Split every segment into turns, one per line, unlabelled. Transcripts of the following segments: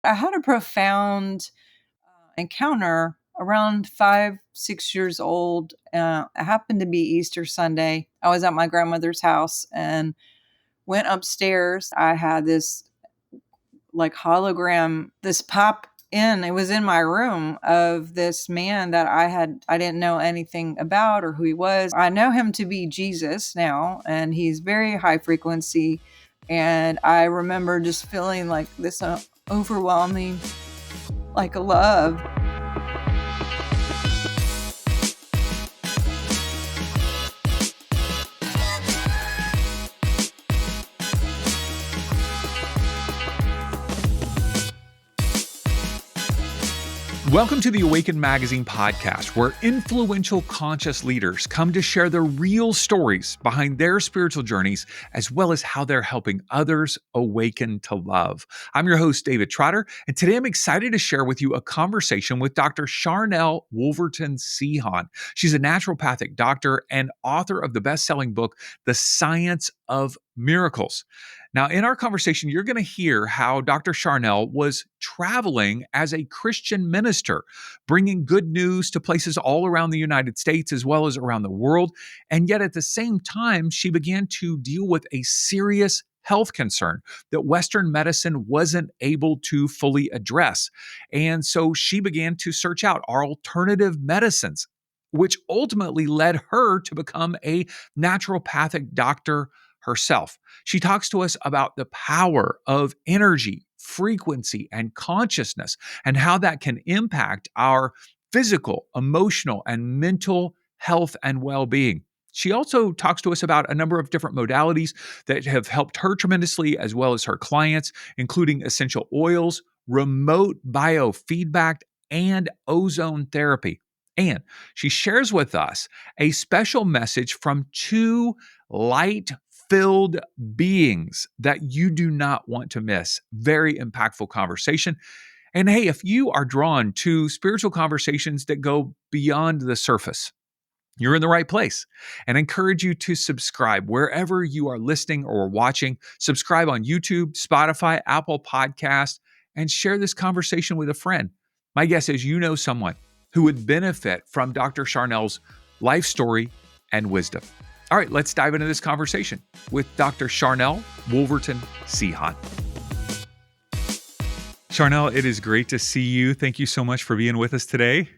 I had a profound encounter around 5, 6 years old. It happened to be Easter Sunday. I was at my grandmother's house and went upstairs. I had this like hologram, this pop in. It was in my room of this man that I didn't know anything about or who he was. I know him to be Jesus now, and he's very high frequency. And I remember just feeling like this overwhelming, like a love.
Welcome to the Awaken Magazine podcast, where influential conscious leaders come to share the real stories behind their spiritual journeys, as well as how they're helping others awaken to love. I'm your host, David Trotter, and today I'm excited to share with you a conversation with Dr. Sharnael Wolverton Sehon. She's a naturopathic doctor and author of the best-selling book, The Science of Miracles. Now, in our conversation, you're going to hear how Dr. Sharnael was traveling as a Christian minister, bringing good news to places all around the United States as well as around the world. And yet at the same time, she began to deal with a serious health concern that Western medicine wasn't able to fully address. And so she began to search out alternative medicines, which ultimately led her to become a naturopathic doctor herself. She talks to us about the power of energy, frequency, and consciousness, and how that can impact our physical, emotional, and mental health and well-being. She also talks to us about a number of different modalities that have helped her tremendously, as well as her clients, including essential oils, remote biofeedback, and ozone therapy. And she shares with us a special message from two light-filled beings that you do not want to miss. Very impactful conversation. And hey, if you are drawn to spiritual conversations that go beyond the surface, you're in the right place. And I encourage you to subscribe wherever you are listening or watching. Subscribe on YouTube, Spotify, Apple Podcast, and share this conversation with a friend. My guess is you know someone who would benefit from Dr. Sharnael's life story and wisdom. All right, let's dive into this conversation with Dr. Sharnael Wolverton Sehon. Sharnael, it is great to see you. Thank you so much for being with us today.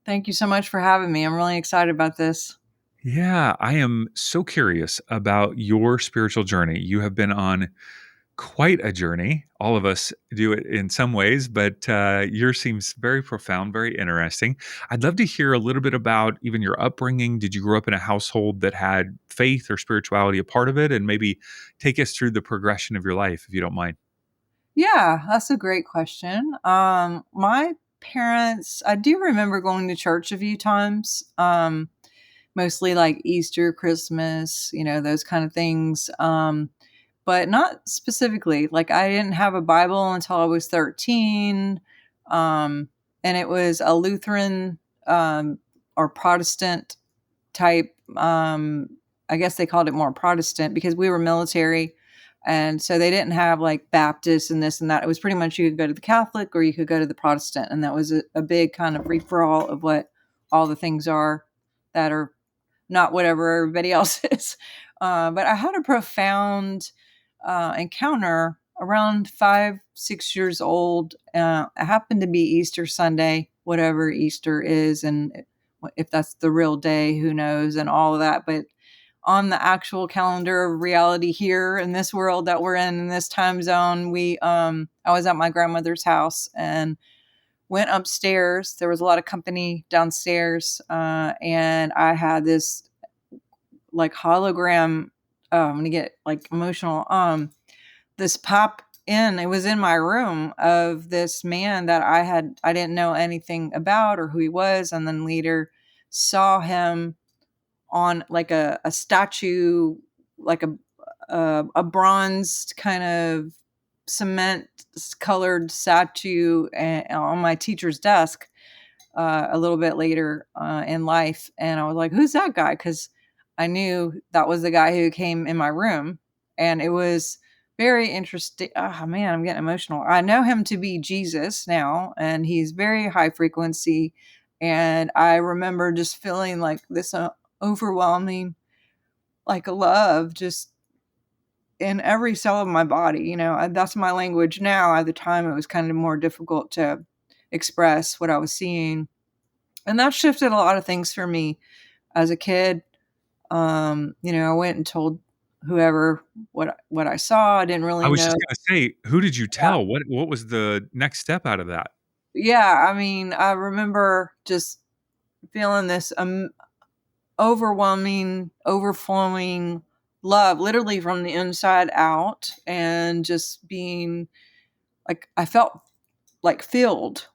Thank you so much for having me. I'm really excited about this.
Yeah, I am so curious about your spiritual journey. You have been on quite a journey. All of us do it in some ways, but yours seems very profound, very interesting. I'd love to hear a little bit about even your upbringing. Did you grow up in a household that had faith or spirituality a part of it? And maybe take us through the progression of your life, if you don't mind.
Yeah, that's a great question. My parents, I do remember going to church a few times, mostly like Easter, Christmas, those kind of things. But not specifically. Like I didn't have a Bible until I was 13. And it was a Lutheran or Protestant type. I guess they called it more Protestant because we were military. And so they didn't have like Baptist and this and that. It was pretty much you could go to the Catholic or you could go to the Protestant. And that was a big kind of free for all of what all the things are that are not whatever everybody else is. But I had a profound encounter around 5, 6 years old. It happened to be Easter Sunday, whatever Easter is. And if that's the real day, who knows, and all of that. But on the actual calendar of reality here in this world that we're in this time zone, I was at my grandmother's house and went upstairs. There was a lot of company downstairs, and I had this like hologram. I'm gonna get like emotional. This pop in. It was in my room of this man that I didn't know anything about or who he was, and then later saw him on like a statue, like a bronzed kind of cement colored statue on my teacher's desk a little bit later in life. And I was like, who's that guy? Because I knew that was the guy who came in my room. And it was very interesting. Oh man, I'm getting emotional. I know him to be Jesus now, and he's very high frequency. And I remember just feeling like this overwhelming, like love, just in every cell of my body. That's my language now. At the time, it was kind of more difficult to express what I was seeing, and that shifted a lot of things for me as a kid. I went and told whoever what I saw. I didn't
I
really
was
know.
just gonna say, who did you
Yeah.
tell? What was the next step out of that?
Yeah, I mean, I remember just feeling this overwhelming, overflowing love, literally from the inside out, and just being like I felt like filled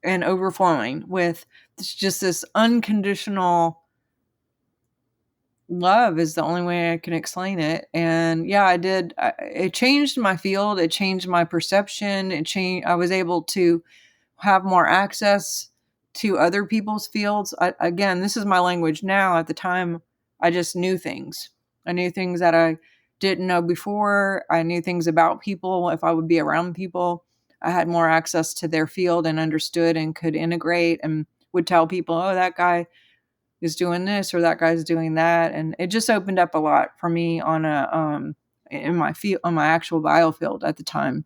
and overflowing with just this unconditional love is the only way I can explain it. And yeah, I did. It changed my field. It changed my perception. It changed. I was able to have more access to other people's fields. Again, this is my language now. At the time, I just knew things. I knew things that I didn't know before. I knew things about people. If I would be around people, I had more access to their field and understood and could integrate and would tell people, oh, that guy is doing this or that guy's doing that. And it just opened up a lot for me on in my field, on my actual biofield at the time.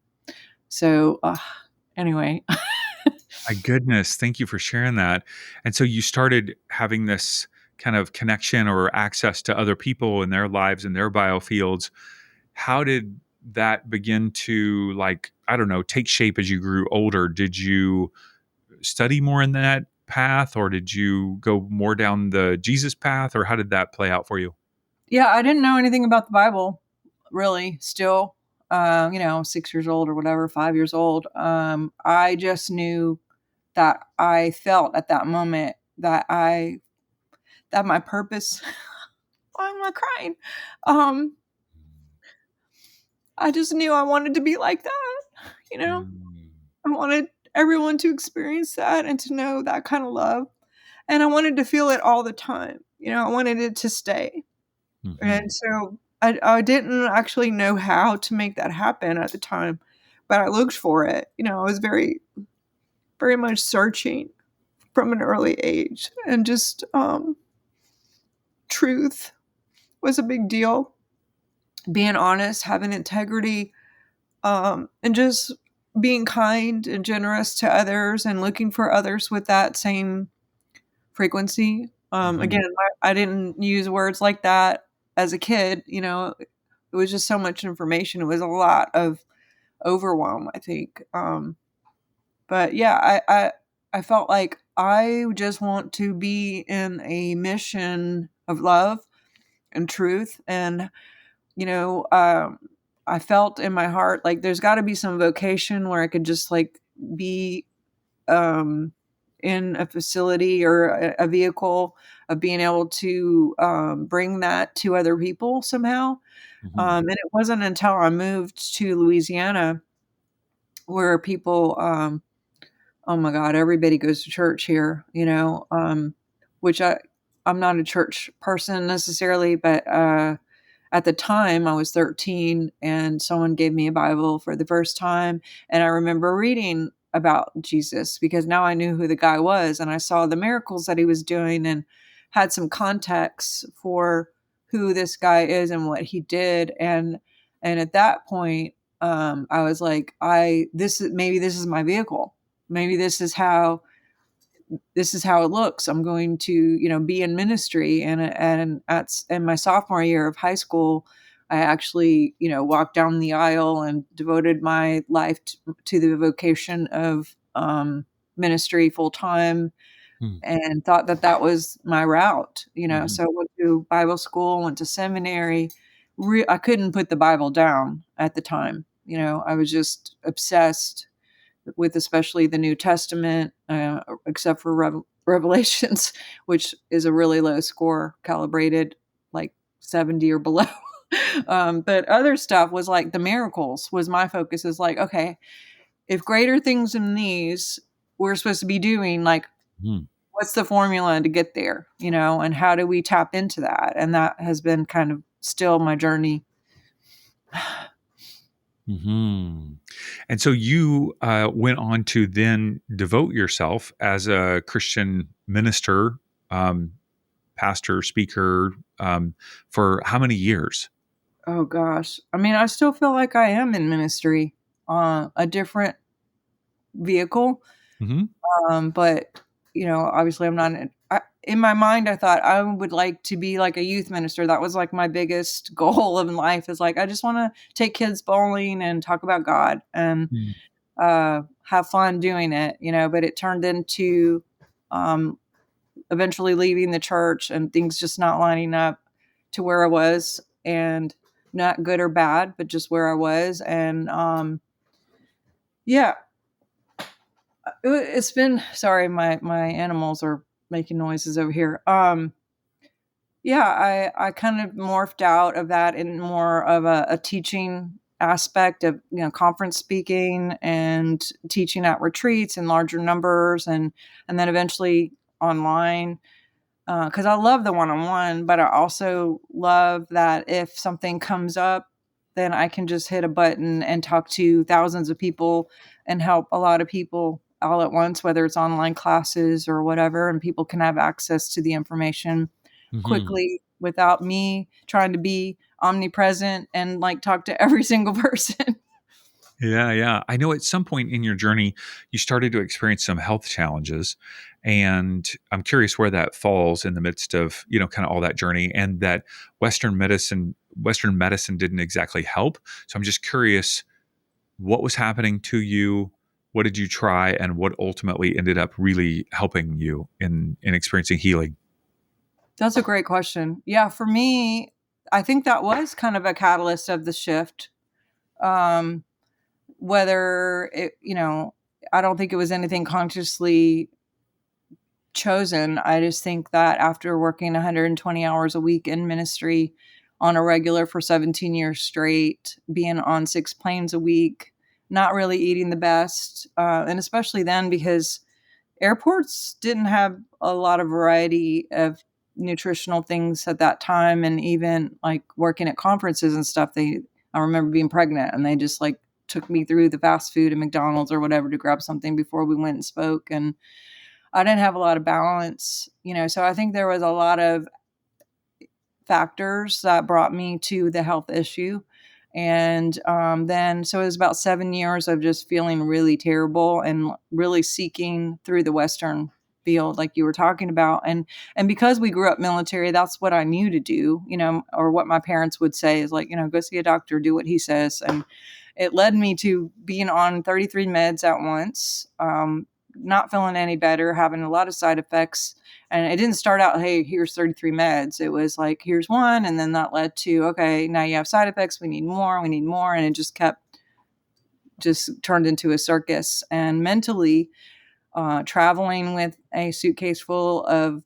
So, anyway.
My goodness, thank you for sharing that. And so you started having this kind of connection or access to other people in their lives and their biofields. How did that begin to, like, I don't know, take shape as you grew older? Did you study more in that path, or did you go more down the Jesus path, or how did that play out for you?
Yeah, I didn't know anything about the Bible, really, still. 6 years old or whatever, 5 years old. I just knew that I felt at that moment that my purpose. Why am I crying? Um, I just knew I wanted to be like that. You know,
Mm.
I wanted everyone to experience that and to know that kind of love, and I wanted to feel it all the time. I wanted it to stay.
Mhm.
And so I didn't actually know how to make that happen at the time, but I looked for it. I was very, very much searching from an early age, and just truth was a big deal. Being honest, having integrity, and just being kind and generous to others, and looking for others with that same frequency.
Mhm.
Again, I didn't use words like that as a kid. It was just so much information. It was a lot of overwhelm, I think. But yeah, I felt like I just want to be in a mission of love and truth, and you know, um, I felt in my heart like there's got to be some vocation where I could just like be um, in a facility or a vehicle of being able to bring that to other people somehow.
Mhm.
And it wasn't until I moved to Louisiana where people, oh my God, everybody goes to church here, which I'm not a church person necessarily, but at the time I was 13 and someone gave me a Bible for the first time. And I remember reading about Jesus because now I knew who the guy was and I saw the miracles that he was doing and had some context for who this guy is and what he did. And at that point, I was like, this is my vehicle. Maybe this is how it looks. I'm going to, be in ministry. And in my sophomore year of high school, I actually, walked down the aisle and devoted my life to the vocation of ministry full time,
Mm.
and thought that that was my route.
Mhm.
So I went to Bible school, went to seminary. I couldn't put the Bible down at the time. I was just obsessed with especially the New Testament, except for Revelations, which is a really low score, calibrated like 70 or below. But other stuff was like the miracles was my focus. Is like, okay, if greater things than these we're supposed to be doing, like,
Mhm.
what's the formula to get there, and how do we tap into that? And that has been kind of still my journey.
Hmm. And so you went on to then devote yourself as a Christian minister, um, pastor, speaker, for how many years?
Oh gosh. I mean, I still feel like I am in ministry, a different vehicle.
Hmm.
But obviously I'm not in my mind, I thought I would like to be like a youth minister. That was like my biggest goal in life is like, I just want to take kids bowling and talk about God and have fun doing it, but it turned into um, eventually leaving the church and things just not lining up to where I was, and not good or bad, but just where I was. And yeah, it's been, sorry, my animals are making noises over here. Yeah, I kind of morphed out of that in more of a teaching aspect of, conference speaking and teaching at retreats in larger numbers, and then eventually online. Because I love the one-on-one, but I also love that if something comes up, then I can just hit a button and talk to thousands of people and help a lot of people all at once, whether it's online classes or whatever, and people can have access to the information
Hmm.
quickly without me trying to be omnipresent and like talk to every single person.
Yeah, yeah. I know at some point in your journey, you started to experience some health challenges. And I'm curious where that falls in the midst of, kind of all that journey, and that Western medicine didn't exactly help. So I'm just curious what was happening to you, what did you try, and what ultimately ended up really helping you in experiencing healing.
That's a great question. Yeah, for me, I think that was kind of a catalyst of the shift. Um, whether it, I don't think it was anything consciously chosen. I just think that after working 120 hours a week in ministry on a regular for 17 years straight, being on 6 planes a week, not really eating the best, and especially then because airports didn't have a lot of variety of nutritional things at that time, and even like working at conferences and stuff, I remember being pregnant and they just like took me through the fast food at McDonald's or whatever to grab something before we went and spoke, and I didn't have a lot of balance, so I think there was a lot of factors that brought me to the health issue. And then, so it was about 7 years of just feeling really terrible and really seeking through the Western field, like you were talking about. And because we grew up military, that's what I knew to do, or what my parents would say is like, go see a doctor, do what he says. And it led me to being on 33 meds at once, not feeling any better, having a lot of side effects. And it didn't start out, hey, here's 33 meds. It was like, here's one. And then that led to, okay, now you have side effects. We need more. We need more. And it just turned into a circus. And mentally, traveling with a suitcase full of,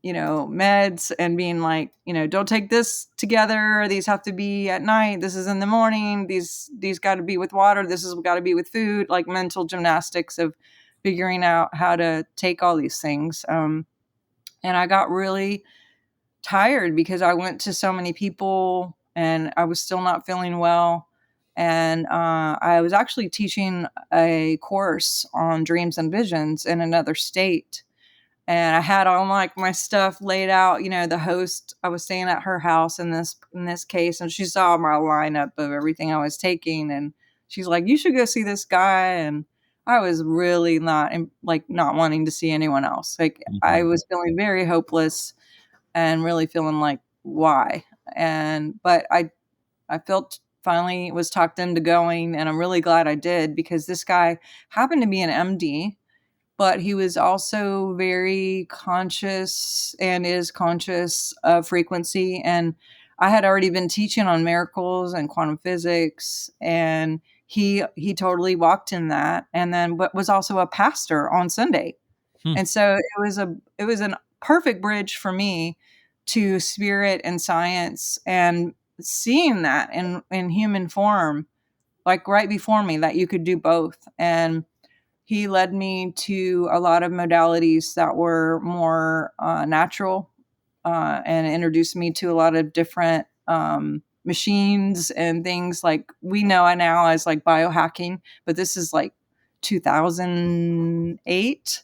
meds and being like, don't take this together. These have to be at night. This is in the morning. These got to be with water. This has got to be with food, like mental gymnastics of figuring out how to take all these things. And I got really tired because I went to so many people and I was still not feeling well. And I was actually teaching a course on dreams and visions in another state. And I had all like my stuff laid out. The host, I was staying at her house in this case, and she saw my lineup of everything I was taking, and she's like, "You should go see this guy." And I was really not like not wanting to see anyone else. Like I
Mhm.
was feeling very hopeless and really feeling like why. And but I felt finally was talked into going, and I'm really glad I did because this guy happened to be an MD, but he was also very conscious and is conscious of frequency. And I had already been teaching on miracles and quantum physics, and he totally walked in that, and then but was also a pastor on Sunday.
Hmm.
And so it was a perfect bridge for me to spirit and science, and seeing that in human form, like right before me, that you could do both. And he led me to a lot of modalities that were more natural, and introduced me to a lot of different. machines and things like we know it now as like biohacking, but this is like 2008.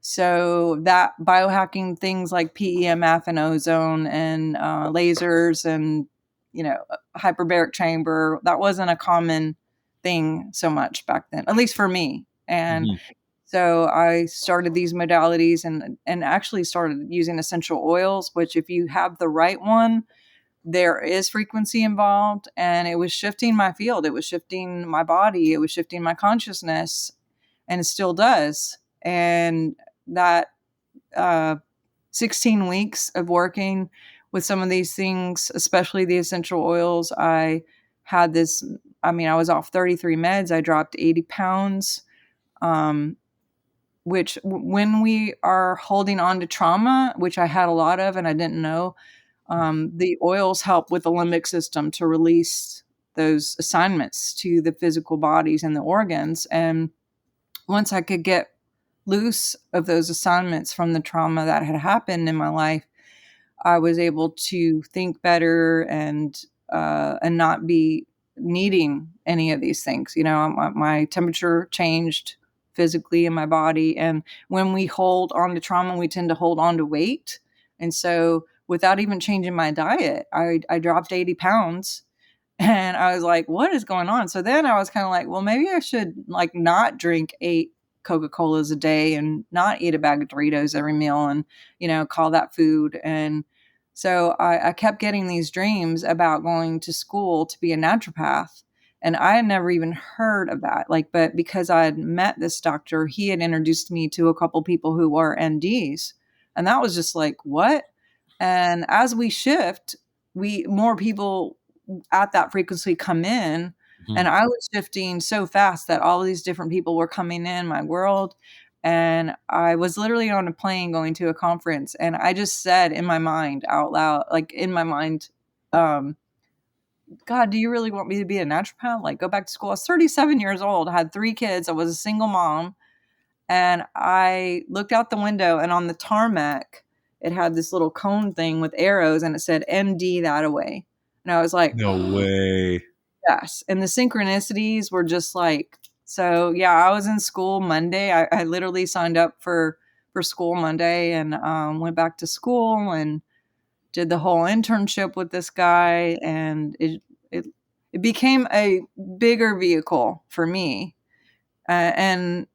So that biohacking things like PEMF and ozone and lasers and hyperbaric chamber, that wasn't a common thing so much back then, at least for me. And
Mhm.
so I started these modalities and actually started using essential oils, which if you have the right one, there is frequency involved, and it was shifting my field. It was shifting my body. It was shifting my consciousness, and it still does. And that uh, 16 weeks of working with some of these things, especially the essential oils, I had this. I mean, I was off 33 meds. I dropped 80 pounds. Um, which when we are holding on to trauma, which I had a lot of and I didn't know, the oils help with the limbic system to release those assignments to the physical bodies and the organs. And once I could get loose of those assignments from the trauma that had happened in my life, I was able to think better and not be needing any of these things. My temperature changed physically in my body, and when we hold on to trauma, we tend to hold on to weight. And so, without even changing my diet, I dropped 80 pounds, and I was like, what is going on? So then I was kind of like, well, maybe I should like not drink 8 Coca-Colas a day and not eat a bag of Doritos every meal and, call that food. And so I kept getting these dreams about going to school to be a naturopath. And I had never even heard of that. But because I had met this doctor, he had introduced me to a couple people who were NDs. And that was just like, what? And as we shift, more people at that frequency come in, and
Mhm.
I was shifting so fast that all of these different people were coming in my world. And I was literally on a plane going to a conference, and I just said in my mind out loud, like in my mind, um, God, do you really want me to be a naturopath? Like, go back to school. I was 37 years old, had 3 kids. I was a single mom. And I looked out the window, and on the tarmac, it had this little cone thing with arrows, and it said MD that away. And I was like,
No way.
yes. And the synchronicities were just like, so yeah, I was in school Monday. I literally signed up for school Monday and went back to school and did the whole internship with this guy. And it, it became a bigger vehicle for me. And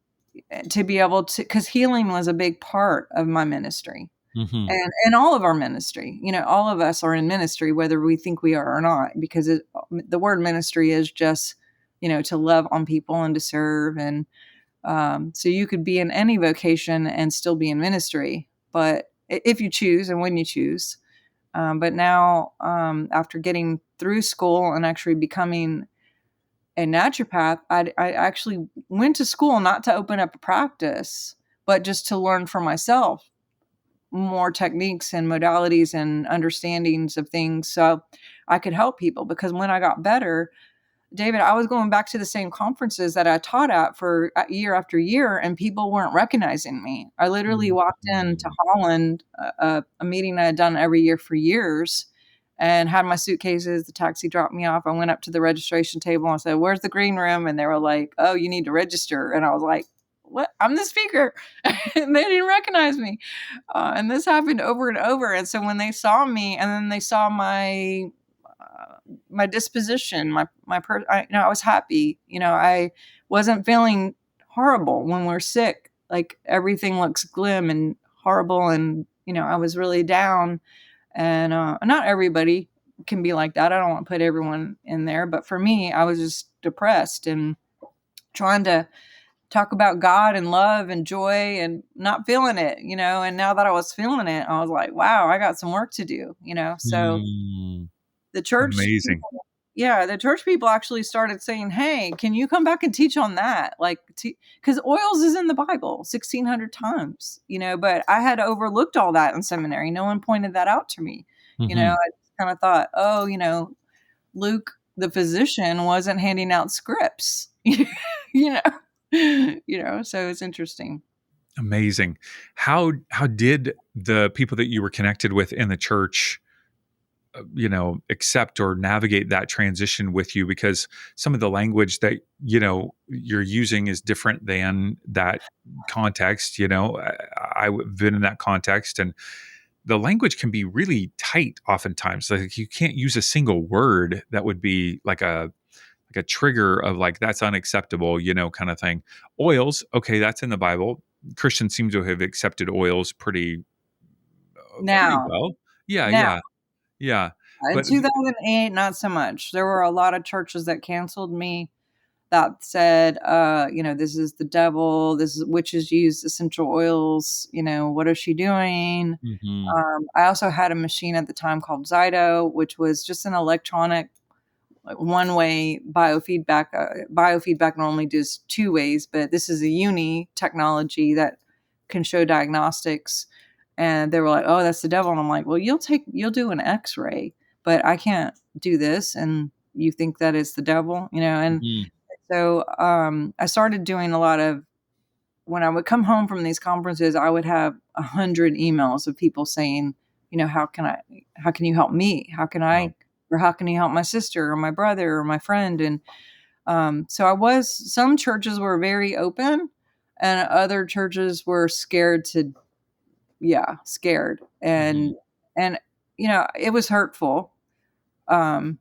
to be able to, because healing was a big part of my ministry
Mhm.
and all of our ministry. All of us are in ministry, whether we think we are or not, because the word ministry is just, to love on people and to serve. And so you could be in any vocation and still be in ministry, but if you choose and when you choose. But now, after getting through school and actually becoming a naturopath, I actually went to school not to open up a practice, but just to learn for myself more techniques and modalities and understandings of things so I could help people. Because when I got better, David, I was going back to the same conferences that I taught at for year after year, and people weren't recognizing me. I literally walked into
Mhm.
Holland, a meeting I had done every year for years, and had my suitcases. The taxi dropped me off. I went up to the registration table and I said, "Where's the green room?" And they were like, "Oh, you need to register." And I was like, "What? I'm the speaker." And they didn't recognize me. And this happened over and over. And so when they saw me, and then they saw my disposition, I was happy. I wasn't feeling horrible when we're sick. Like everything looks glim and horrible, and I was really down. And not everybody can be like that. I don't want to put everyone in there, but for me, I was just depressed and trying to talk about God and love and joy and not feeling it. And now that I was feeling it, I was like, wow, I got some work to do. So
Mm.
the church
Amazing.
people, yeah, the church people actually started saying, "Hey, can you come back and teach on that?" Like, because oils is in the Bible 1,600 times, but I had overlooked all that in seminary. No one pointed that out to me.
Mhm.
I kind of thought, oh, Luke, the physician, wasn't handing out scripts, you know, so it's interesting.
Amazing. How did the people that you were connected with in the church accept or navigate that transition with you, because some of the language that you're using is different than that context. I've been in that context, and the language can be really tight oftentimes. Like, you can't use a single word that would be like a trigger of like, that's unacceptable, kind of thing. Oils, okay, that's in the Bible. Christians seem to have accepted oils pretty
Now,
well. Yeah,
now,
yeah, yeah.
in
But
2008, not so much. There were a lot of churches that canceled me that said, this is the devil. This is witches use essential oils. What is she doing?
mhm,
I also had a machine at the time called Zyto, which was just an electronic, like, one-way biofeedback. Biofeedback normally does two ways, but this is a uni technology that can show diagnostics. And they were like, "Oh, that's the devil." And I'm like, "Well, you'll do an X-ray, but I can't do this." And you think that it's the devil. And
mhm,
so I started doing a lot of, when I would come home from these conferences, I would have 100 emails of people saying, how can you help me?
wow,
Or how can you help my sister or my brother or my friend? And so some churches were very open, and other churches were scared scared.
mhm,
And, it was hurtful. Um,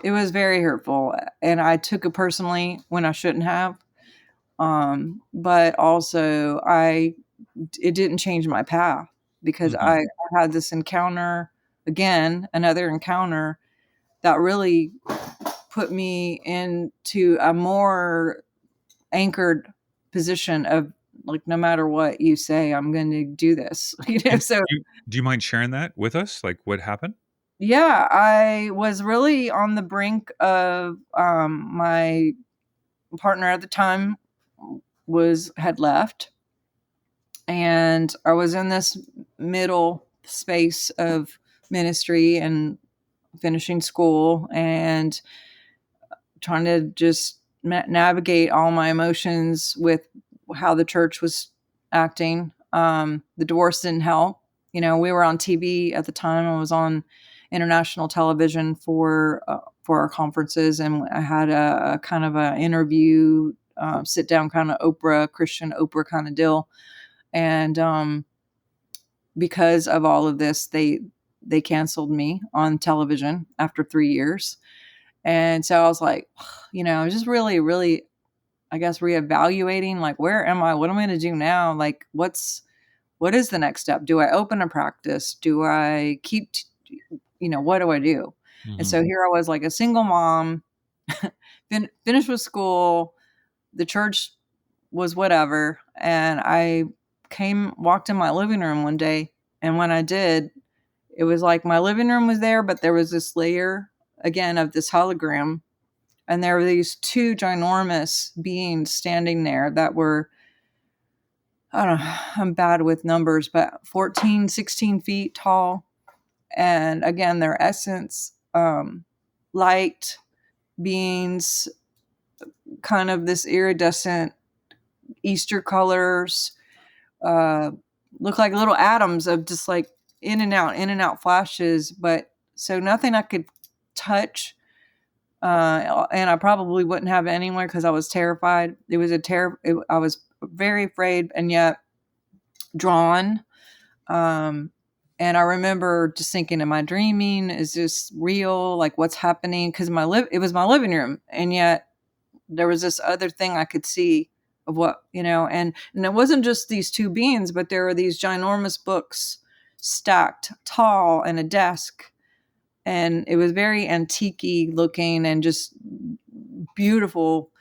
it was very hurtful. And I took it personally when I shouldn't have. But also it didn't change my path, because
mhm.
I had this encounter again, another encounter that really put me into a more anchored position of, like, no matter what you say, I'm going to do this.
And
So
do you mind sharing that with us? Like, what happened?
yeah, I was really on the brink of, my partner at the time was had left, and I was in this middle space of ministry and finishing school and trying to just navigate all my emotions with how the church was acting. The divorce didn't help. We were on TV at the time. I was on international television for our conferences, and I had a kind of a interview, sit down kind of Christian Oprah kind of deal. And because of all of this, they canceled me on television after 3 years. And so I was like, just really, really, I guess, reevaluating, like, where am I? What am I going to do now? Like, what is the next step? Do I open a practice? Do I keep, what do I do? And
Mhm,
so here I was, like, a single mom, finished with school. The church was whatever. And I walked in my living room one day. And when I did, it was like my living room was there, but there was this layer again of this hologram. And there were these two ginormous beings standing there that were, I don't know, I'm bad with numbers, but 14, 16 feet tall. And again, their essence, light beings, kind of this iridescent Easter colors, uh, look like little atoms of just like in and out flashes. But so nothing I could touch. And I probably wouldn't have it anywhere because I was terrified. I was very afraid and yet drawn. Um, and I remember just thinking, am I dreaming? Is this real? Like, what's happening? Because it was my living room, and yet there was this other thing I could see of and it wasn't just these two beings, but there were these ginormous books stacked tall and a desk, and it was very antique looking and just beautiful.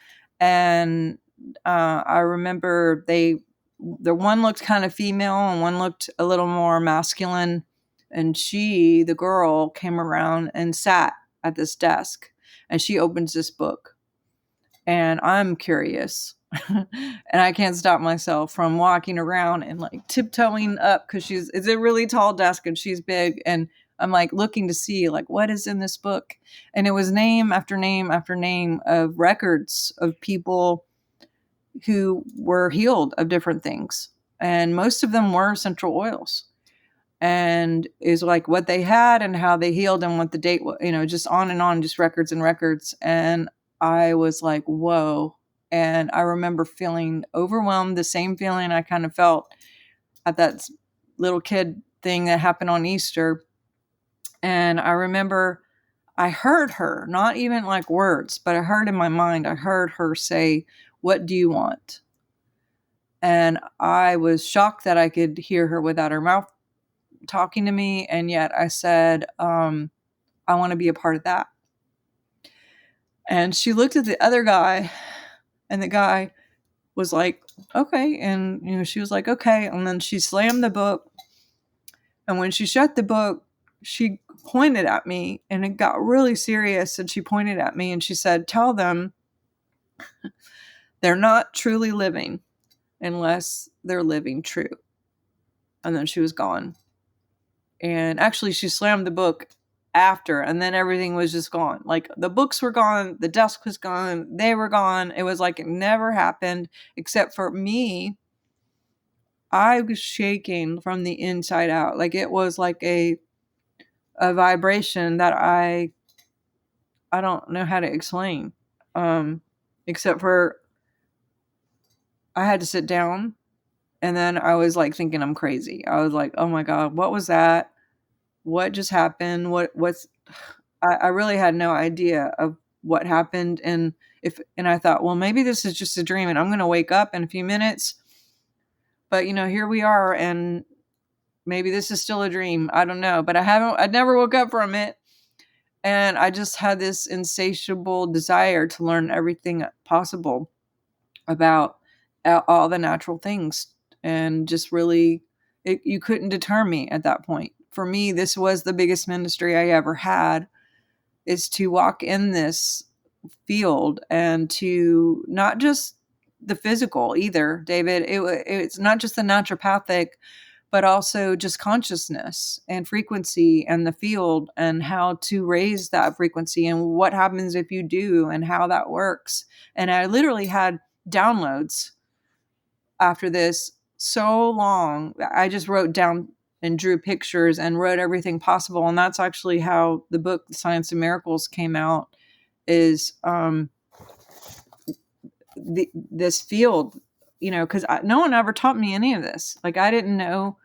And I remember the one looked kind of female and one looked a little more masculine. And the girl, came around and sat at this desk, and she opens this book, and I'm curious. And I can't stop myself from walking around and, like, tiptoeing up, because it's a really tall desk and she's big, and I'm like looking to see, like, what is in this book. And it was name after name after name of records of people who were healed of different things, and most of them were essential oils. and is like what they had and how they healed and what the date was, just on and on, just records and records. And I was like, whoa. And I remember feeling overwhelmed, the same feeling I kind of felt at that little kid thing that happened on Easter. And I remember I heard her, not even like words, but I heard in my mind, I heard her say, "What do you want?" And I was shocked that I could hear her without her mouth talking to me. And yet I said, I want to be a part of that. And she looked at the other guy, and the guy was like, okay. And, she was like, okay. And then she slammed the book. And when she shut the book, she pointed at me, and it got really serious. And she pointed at me and she said, "Tell them they're not truly living unless they're living true." And then she was gone. And actually, she slammed the book after, and then everything was just gone. Like, the books were gone, the desk was gone, they were gone. It was like it never happened, except for me. I was shaking from the inside out. Like, it was like a vibration that I don't know how to explain. Except for I had to sit down, and then I was like thinking I'm crazy. I was like, "Oh my God, what was that? What just happened? What's I really had no idea of what happened." And I thought, well, maybe this is just a dream and I'm gonna wake up in a few minutes. But here we are, and maybe this is still a dream. I don't know. But I never woke up from it. And I just had this insatiable desire to learn everything possible about all the natural things. And just really, you couldn't deter me at that point. For me, this was the biggest ministry I ever had, is to walk in this field, and to not just the physical either, David. It's not just the naturopathic, but also just consciousness and frequency and the field, and how to raise that frequency and what happens if you do and how that works. And I literally had downloads after this so long. I just wrote down and drew pictures and wrote everything possible. And that's actually how the book, The Science of Miracles, came out, is this field, because no one ever taught me any of this. Like, I didn't know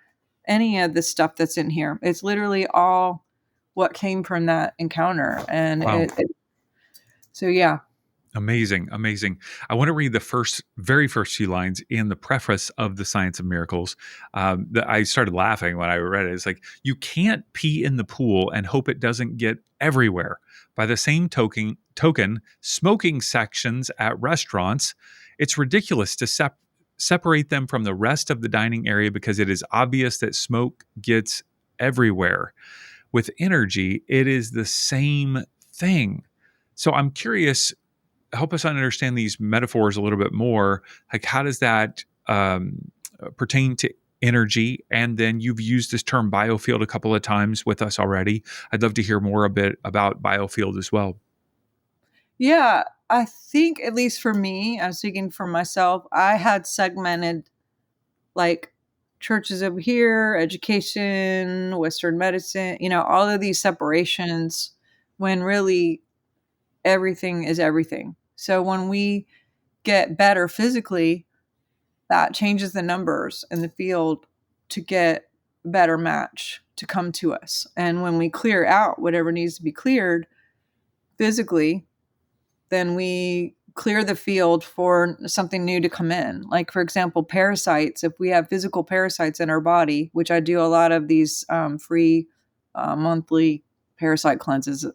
any of the stuff that's in here. It's literally all what came from that encounter. And
Wow.
So yeah.
Amazing, amazing. I want to read the very first few lines in the preface of The Science of Miracles. I started laughing when I read it. It's like, you can't pee in the pool and hope it doesn't get everywhere. By the same token, smoking sections at restaurants, it's ridiculous to separate them from the rest of the dining area because it is obvious that smoke gets everywhere. With energy, it is the same thing. So I'm curious, help us understand these metaphors a little bit more. Like, how does that pertain to energy? And then you've used this term biofield a couple of times with us already. I'd love to hear more a bit about biofield as well.
Yeah, I think, at least for me, I was speaking for myself, I had segmented, like, churches over here, education, Western medicine, all of these separations, when really everything is everything. So when we get better physically, that changes the numbers in the field to get a better match to come to us. And when we clear out whatever needs to be cleared physically, then we clear the field for something new to come in. Like, for example, parasites. If we have physical parasites in our body, which I do a lot of these free monthly parasite cleanses.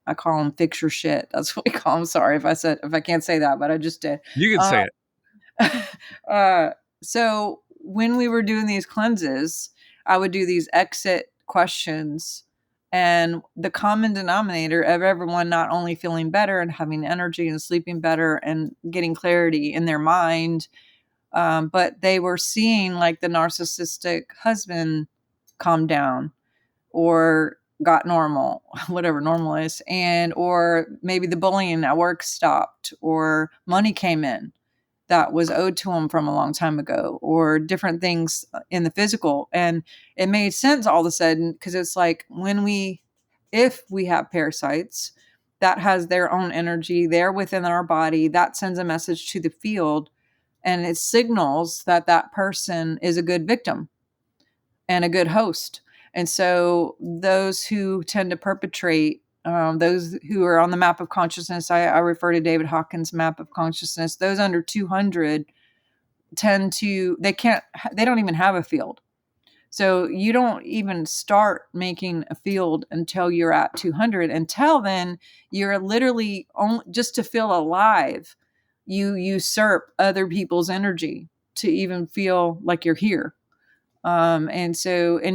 I call them fix your shit. That's what we call them. Sorry if I can't say that, but I just did.
You can say it.
Uh, so when we were doing these cleanses, I would do these exit questions, and the common denominator of everyone not only feeling better and having energy and sleeping better and getting clarity in their mind, but they were seeing, like, the narcissistic husband calm down or got normal, whatever normal is, or maybe the bullying at work stopped, or money came in. that was owed to them from a long time ago, or different things in the physical. And it made sense all of a sudden, because it's like if we have parasites, that has their own energy, they're within our body, that sends a message to the field, and it signals that that person is a good victim and a good host. And so those who tend to perpetrate, those who are on the map of consciousness, I refer to David Hawkins' map of consciousness, those under 200 they don't even have a field. So you don't even start making a field until you're at 200. Until then, you're literally just to feel alive. You usurp other people's energy to even feel like you're here. And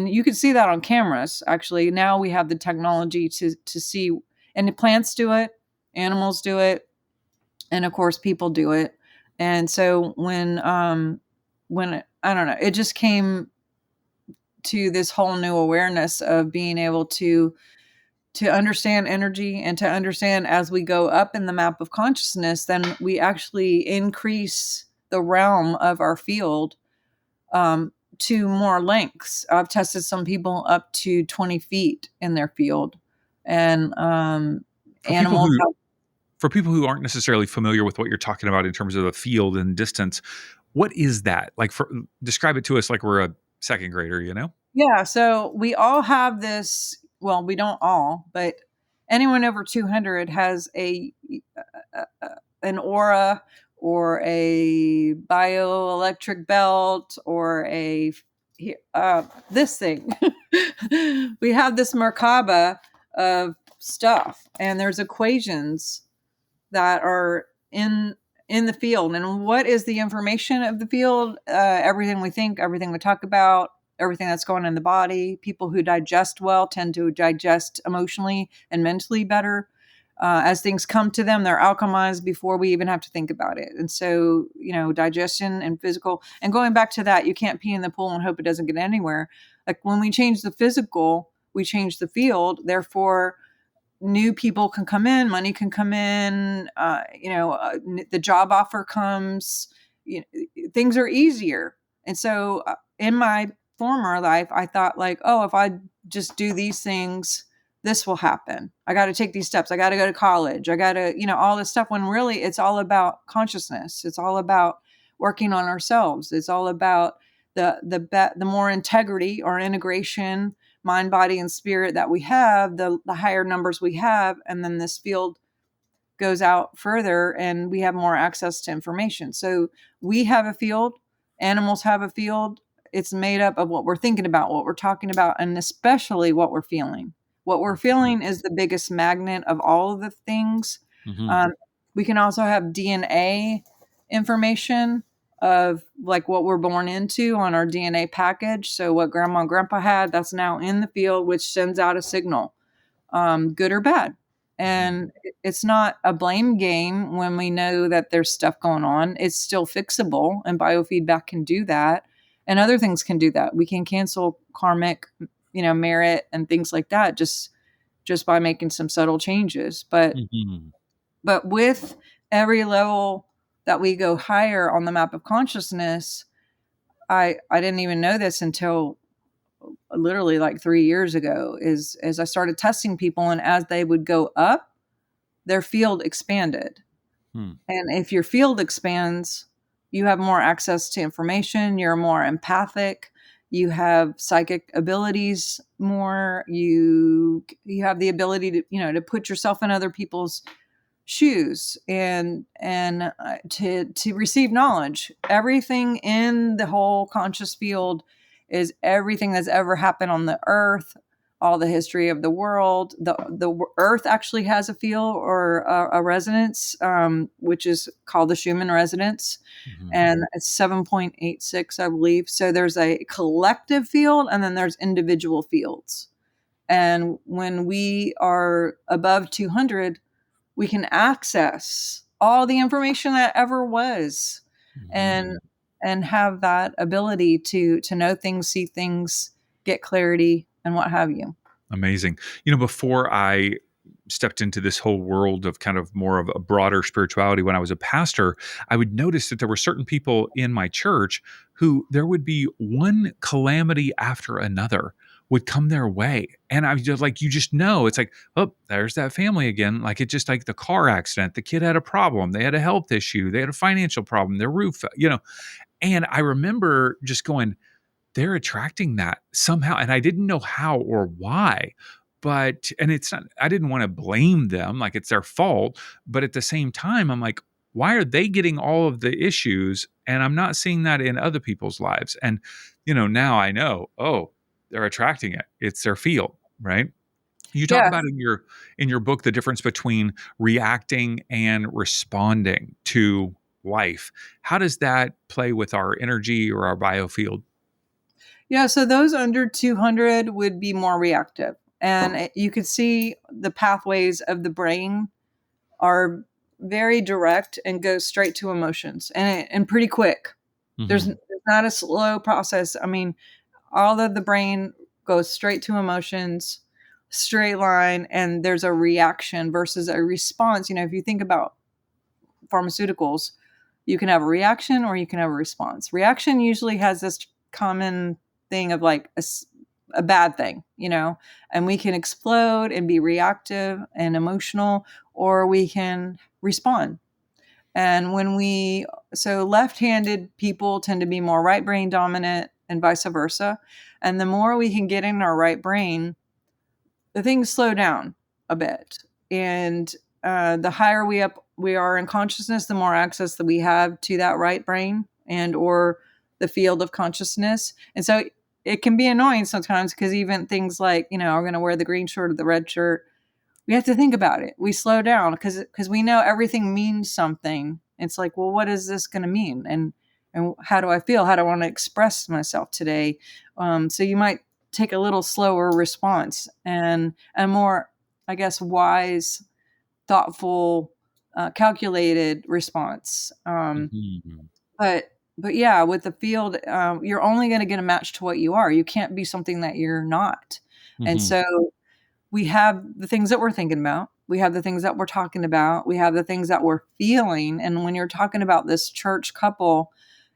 you can see that on cameras. Actually, now we have the technology to see, and the plants do it, animals do it, and of course people do it. And so when I don't know, it just came to this whole new awareness of being able to understand energy, and to understand as we go up in the map of consciousness, then we actually increase the realm of our field, to more lengths. I've tested some people up to 20 feet in their field, and
For people
animals
who
have,
for people who aren't necessarily familiar with what you're talking about in terms of the field and distance, what is that? Like, describe it to us like we're a second grader, you know?
yeah. So we all have this. Well, we don't all, but anyone over 200 has an aura, or a bioelectric belt, or this thing. We have this Merkaba of stuff, and there's equations that are in the field. And what is the information of the field? Everything we think, everything we talk about, everything that's going on in the body. People who digest well tend to digest emotionally and mentally better. As things come to them, they're alchemized before we even have to think about it. And so, digestion and physical, and going back to that, you can't pee in the pool and hope it doesn't get anywhere. Like when we change the physical, we change the field. Therefore, new people can come in, money can come in, the job offer comes, things are easier. And so in my former life, I thought like, oh, if I just do these things, this will happen. I got to take these steps. I got to go to college. I got to, all this stuff, when really it's all about consciousness. It's all about working on ourselves. It's all about the more integrity or integration, mind, body, and spirit that we have, the higher numbers we have, and then this field goes out further and we have more access to information. So we have a field, animals have a field. It's made up of what we're thinking about, what we're talking about, and especially what we're feeling. What we're feeling is the biggest magnet of all of the things.
Mm-hmm.
We can also have DNA information of like what we're born into on our DNA package. So what grandma and grandpa had, that's now in the field, which sends out a signal, good or bad. And it's not a blame game when we know that there's stuff going on. It's still fixable, and biofeedback can do that. And other things can do that. We can cancel karmic, merit and things like that just by making some subtle changes.
Mm-hmm.
But with every level that we go higher on the map of consciousness, I didn't even know this until literally like 3 years ago, is as I started testing people, and as they would go up, their field expanded.
Hmm.
And if your field expands, you have more access to information, you're more empathic, you have psychic abilities more, you have the ability to, to put yourself in other people's shoes, and to receive knowledge. Everything in the whole conscious field is everything that's ever happened on the earth, all the history of the world. The earth actually has a field, or a resonance, which is called the Schumann resonance,
Mm-hmm.
and it's 7.86, I believe. So there's a collective field, and then there's individual fields. And when we are above 200, we can access all the information that ever was,
Mm-hmm.
and have that ability to know things, see things, get clarity, and what have you.
Amazing. Before I stepped into this whole world of kind of more of a broader spirituality when I was a pastor, I would notice that there were certain people in my church who there would be one calamity after another would come their way. And I was just like, you just know, it's like, oh, there's that family again. Like, it's just like the car accident. The kid had a problem. They had a health issue. They had a financial problem. Their roof, And I remember just going, they're attracting that somehow. And I didn't know how or why. And it's not, I didn't want to blame them, like it's their fault. But at the same time, I'm like, why are they getting all of the issues? And I'm not seeing that in other people's lives. And, now I know, oh, they're attracting it. It's their field, right? You talk
Yeah.
about in your book the difference between reacting and responding to life. How does that play with our energy or our biofield?
Yeah, so those under 200 would be more reactive. And you could see the pathways of the brain are very direct and go straight to emotions and pretty quick. There's not a slow process. I mean, all of the brain goes straight to emotions, straight line, and there's a reaction versus a response. If you think about pharmaceuticals, you can have a reaction or you can have a response. Reaction usually has this common thing of like a bad thing, and we can explode and be reactive and emotional, or we can respond. And so left handed people tend to be more right brain dominant and vice versa. And the more we can get in our right brain, the things slow down a bit. And the higher we are in consciousness, the more access that we have to that right brain and or the field of consciousness. And so it can be annoying sometimes because even things like, are going to wear the green shirt or the red shirt, we have to think about it. We slow down because we know everything means something. It's like, well, what is this going to mean? And how do I feel? How do I want to express myself today? So you might take a little slower response and a more, I guess, wise, thoughtful, calculated response.
Mhm.
But yeah, with the field, you're only going to get a match to what you are. You can't be something that you're not. And
Mhm.
so we have the things that we're thinking about. We have the things that we're talking about. We have the things that we're feeling. And when you're talking about this church couple,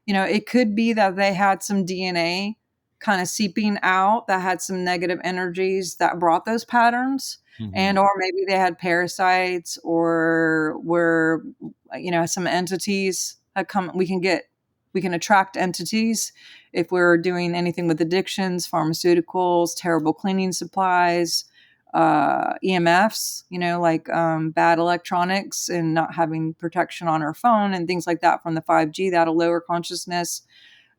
it could be that they had some DNA kind of seeping out that had some negative energies that brought those patterns. And
Mhm.
or maybe they had parasites or were, some entities had come. We can attract entities if we're doing anything with addictions, pharmaceuticals, terrible cleaning supplies, EMFs, like bad electronics and not having protection on our phone and things like that from the 5G that'll lower consciousness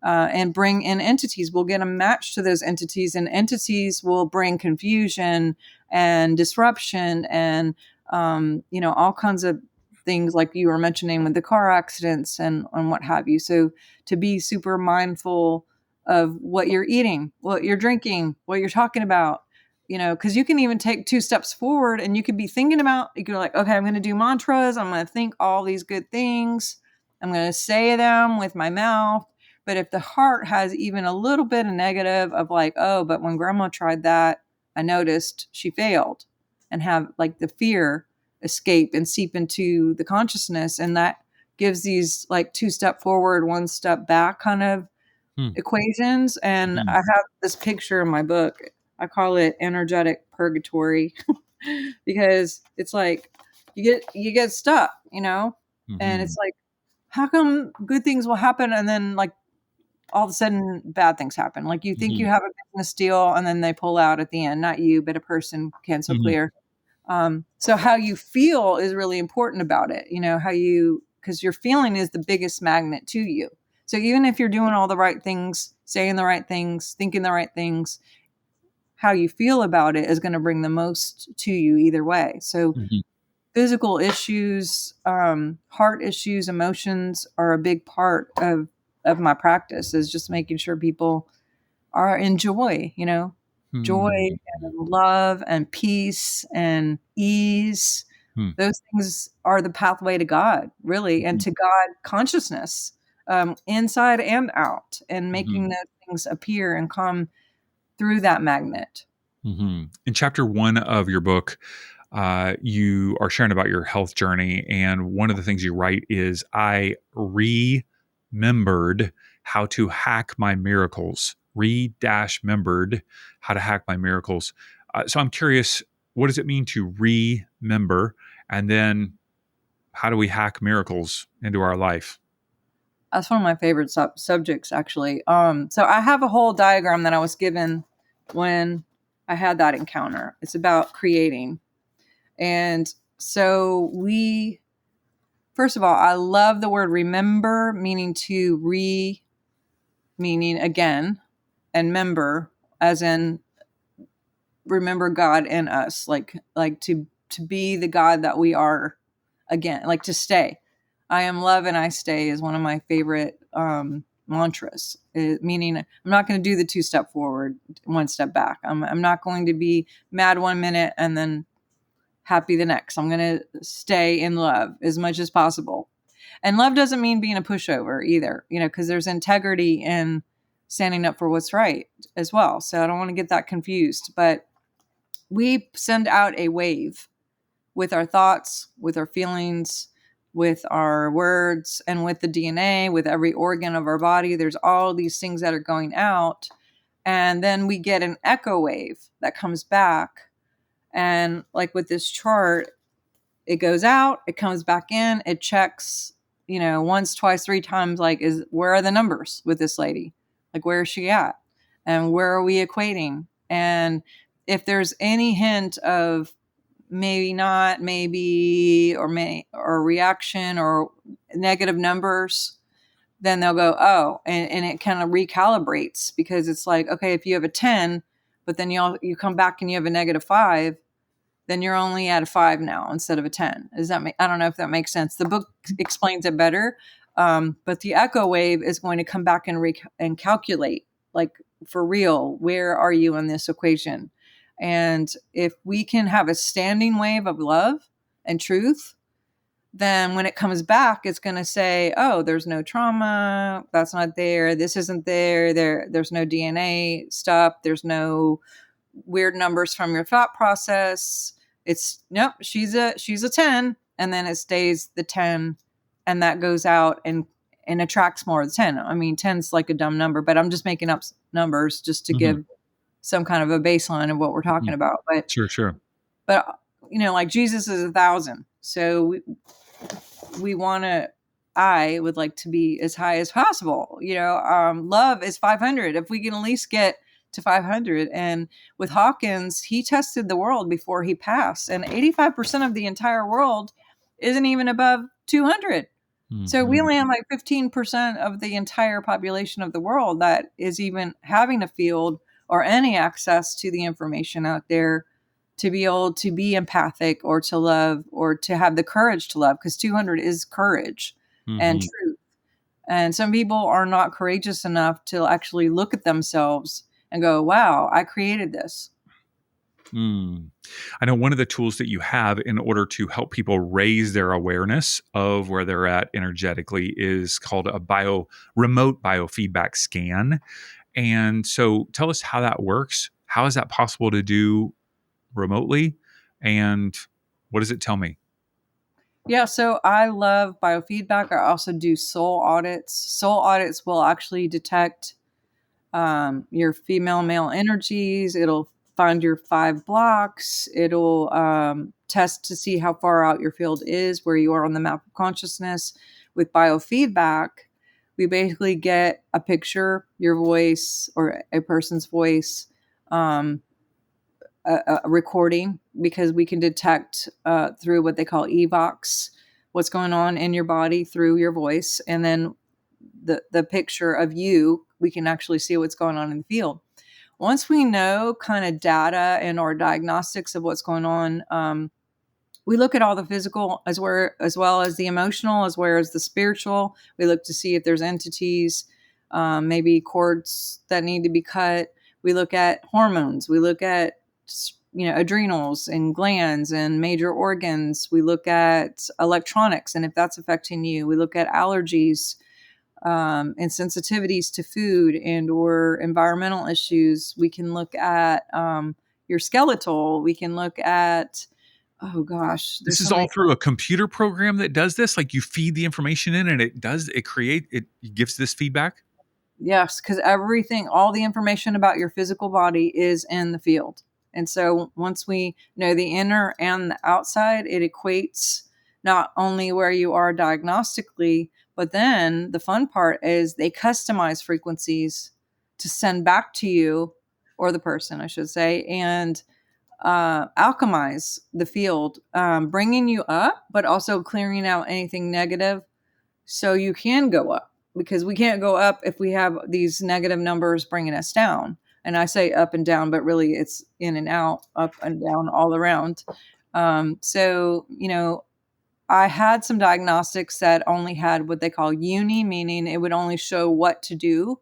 and bring in entities. We'll get a match to those entities, and entities will bring confusion and disruption and, all kinds of things like you were mentioning with the car accidents and what have you. So to be super mindful of what you're eating, what you're drinking, what you're talking about, because you can even take two steps forward and you could be thinking about, you could be like, okay, I'm going to do mantras. I'm going to think all these good things. I'm going to say them with my mouth. But if the heart has even a little bit of negative of like, oh, but when grandma tried that, I noticed she failed, and have like the fear escape and seep into the consciousness. And that gives these like two step forward, one step back kind of
Mhm.
equations. And I
Mhm.
have this picture in my book. I call it energetic purgatory because it's like you get stuck, and it's
Mhm.
like, how come good things will happen and then like all of a sudden bad things happen? Like you think you
Mhm.
have a business deal and then they pull out at the end, not you, but a person cancel
Mhm.
clear. So how you feel is really important about it. Because your feeling is the biggest magnet to you. So even if you're doing all the right things, saying the right things, thinking the right things, how you feel about it is going to bring the most to you either way. So
Mhm.
physical issues, heart issues, emotions are a big part of my practice. Is just making sure people are in joy, joy
Mhm.
and love and peace and ease.
Mhm.
Those things are the pathway to God, really, and
Mhm.
to God consciousness, inside and out, and making
Mhm.
those things appear and come through that magnet.
Mhm. In chapter 1 of your book, you are sharing about your health journey. And one of the things you write is, I remembered how to hack my miracles. Remembered how to hack my miracles. So I'm curious, what does it mean to remember? And then how do we hack miracles into our life?
That's one of my favorite subjects, actually. So I have a whole diagram that I was given when I had that encounter. It's about creating. And so first of all, I love the word remember, meaning meaning again, and member, as in remember God in us, like to be the God that we are again, like to stay. I am love and I stay is one of my favorite mantras. Meaning, I'm not going to do the 2-step forward, 1 step back. I'm not going to be mad 1 minute and then happy the next. I'm going to stay in love as much as possible. And love doesn't mean being a pushover either, because there's integrity in standing up for what's right as well. So I don't want to get that confused. But we send out a wave with our thoughts, with our feelings, with our words, and with the DNA, with every organ of our body. There's all these things that are going out. And then we get an echo wave that comes back. And like with this chart, it goes out, it comes back in, it checks, once, twice, 3 times, like, where are the numbers with this lady? Like, where is she at? And where are we equating? And if there's any hint of maybe not, maybe, or reaction or negative numbers, then they'll go, oh, and it kind of recalibrates, because it's like, okay, if you have a 10, but then you come back and you have a -5, then you're only at a 5 now instead of a 10. I don't know if that makes sense. The book explains it better. But the echo wave is going to come back and calculate, like, for real, where are you in this equation? And if we can have a standing wave of love and truth, then when it comes back, it's going to say, oh, there's no trauma. That's not there. This isn't there. There's no DNA stuff. There's no weird numbers from your thought process. It's nope, she's a 10, and then it stays the 10, and that goes out and attracts more of the 10. I mean, 10's like a dumb number, but I'm just making up numbers just to
Mhm.
give some kind of a baseline of what we're talking
Mhm.
about.
Sure, sure.
But like Jesus is 1,000, so we want to. I would like to be as high as possible. Love is 500. If we can at least get to 500. And with Hawkins, he tested the world before he passed, and 85% of the entire world isn't even above 200. So we
Mhm.
only have like 15% of the entire population of the world that is even having a field or any access to the information out there to be able to be empathic or to love or to have the courage to love, because 200 is courage and
Mhm.
truth. And some people are not courageous enough to actually look at themselves and go, wow, I created this.
Mm. I know one of the tools that you have in order to help people raise their awareness of where they're at energetically is called a remote biofeedback scan. And so tell us how that works. How is that possible to do remotely? And what does it tell me?
Yeah, so I love biofeedback. I also do soul audits. Soul audits will actually detect your female male energies. It'll find your 5 blocks. It'll test to see how far out your field is, where you are on the map of consciousness. With biofeedback, we basically get a picture, your voice or a person's voice, um, a recording, because we can detect through what they call evox what's going on in your body through your voice, and then the picture of you, we can actually see what's going on in the field. Once we know kind of data and our diagnostics of what's going on, we look at all the physical as well as the emotional, as well as the spiritual. We look to see if there's entities, maybe cords that need to be cut. We look at hormones. We look at adrenals and glands and major organs. We look at electronics and if that's affecting you. We look at allergies, and sensitivities to food and or environmental issues. We can look at your skeletal. We can look at Oh gosh,
This
there's
is
so
all
many.
through a computer program that does this? Like, you feed the information in and it gives this feedback?
Yes, because everything, all the information about your physical body is in the field. And so once we know the inner and the outside, it equates not only where you are diagnostically, but then the fun part is they customize frequencies to send back to you, or the person, I should say, and alchemize the field, bringing you up, but also clearing out anything negative so you can go up, because we can't go up if we have these negative numbers bringing us down. And I say up and down, but really it's in and out, up and down, all around. So, I had some diagnostics that only had what they call uni, meaning it would only show what to do,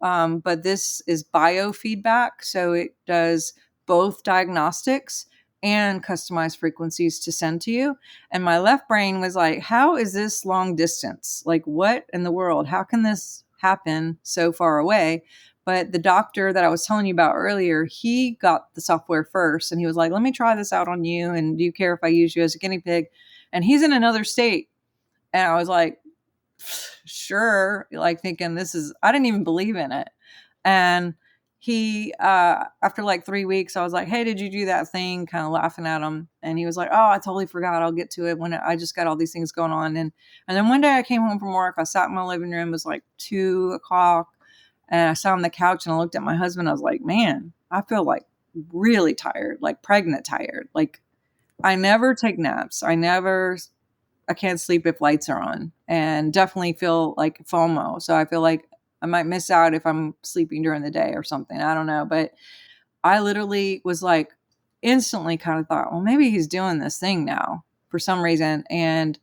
but this is biofeedback. So it does both diagnostics and customized frequencies to send to you. And my left brain was like, how is this long distance? Like, what in the world? How can this happen so far away? But the doctor that I was telling you about earlier, he got the software first and he was like, let me try this out on you. And do you care if I use you as a guinea pig? And he's in another state. And I was like, sure, like thinking this is, I didn't even believe in it. And he, after like 3 weeks, I was like, hey, did you do that thing? Kind of laughing at him. And he was like, oh, I totally forgot. I'll get to it when I just got all these things going on. And then one day I came home from work. I sat in my living room. It was like 2 o'clock. And I sat on the couch and I looked at my husband. I was like, man, I feel like really tired, like pregnant tired. Like I never take naps. I can't sleep if lights are on, and definitely feel like FOMO. So I feel like I might miss out if I'm sleeping during the day or something. I don't know. But I literally was like, instantly kind of thought, well, maybe he's doing this thing now for some reason. And